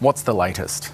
What's the latest?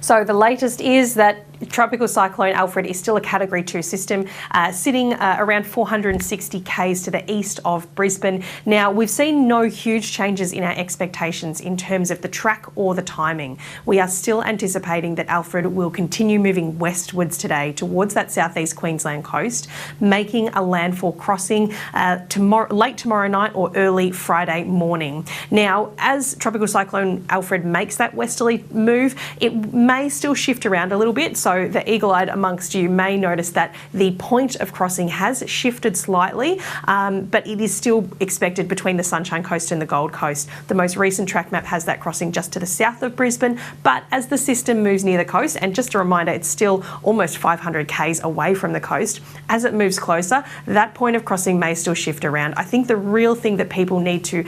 So the latest is that Tropical Cyclone Alfred is still a Category 2 system, sitting around 460 k's to the east of Brisbane. Now, we've seen no huge changes in our expectations in terms of the track or the timing. We are still anticipating that Alfred will continue moving westwards today towards that southeast Queensland coast, making a landfall crossing late tomorrow night or early Friday morning. Now, as Tropical Cyclone Alfred makes that westerly move, it may still shift around a little bit. So the eagle-eyed amongst you may notice that the point of crossing has shifted slightly, but it is still expected between the Sunshine Coast and the Gold Coast. The most recent track map has that crossing just to the south of Brisbane, but as the system moves near the coast, and just a reminder, it's still almost 500 k's away from the coast, as it moves closer, that point of crossing may still shift around. I think the real thing that people need to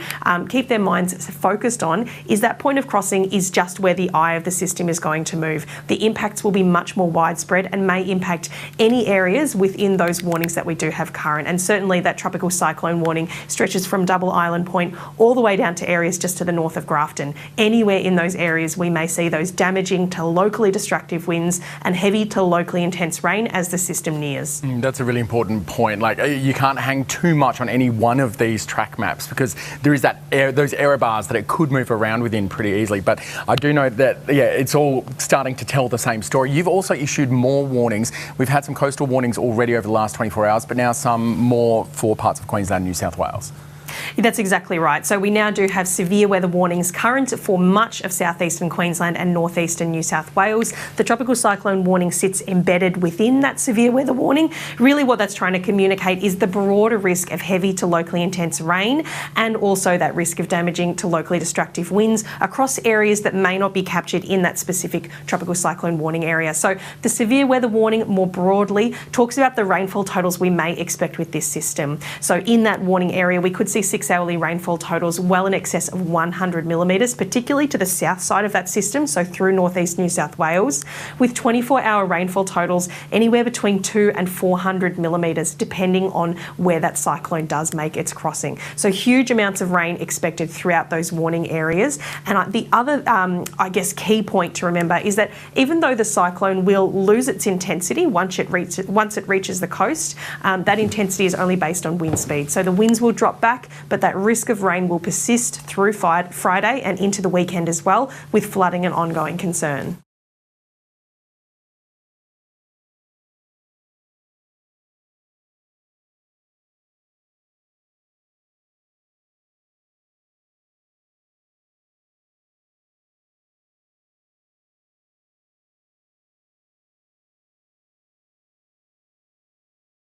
keep their minds focused on is that point of crossing is just where the eye of the system is going to move. The impacts will be much more widespread and may impact any areas within those warnings that we do have current. And certainly that tropical cyclone warning stretches from Double Island Point all the way down to areas just to the north of Grafton. Anywhere in those areas we may see those damaging to locally destructive winds and heavy to locally intense rain as the system nears. That's a really important point. Like, you can't hang too much on any one of these track maps because there is those error bars that it could move around within pretty easily. But I do know that, yeah, it's all starting to tell the same story. You've also issued more warnings. We've had some coastal warnings already over the last 24 hours, but now some more for parts of Queensland and New South Wales. That's exactly right. So we now do have severe weather warnings current for much of southeastern Queensland and northeastern New South Wales. The tropical cyclone warning sits embedded within that severe weather warning. Really what that's trying to communicate is the broader risk of heavy to locally intense rain and also that risk of damaging to locally destructive winds across areas that may not be captured in that specific tropical cyclone warning area. So the severe weather warning more broadly talks about the rainfall totals we may expect with this system. So in that warning area we could see 6-hourly rainfall totals well in excess of 100 millimetres, particularly to the south side of that system, so through northeast New South Wales, with 24-hour rainfall totals anywhere between 200 and 400 millimetres, depending on where that cyclone does make its crossing. So huge amounts of rain expected throughout those warning areas. And the other, I guess, key point to remember is that even though the cyclone will lose its intensity once it reaches the coast, that intensity is only based on wind speed. So the winds will drop back, but that risk of rain will persist through Friday and into the weekend as well, with flooding an ongoing concern.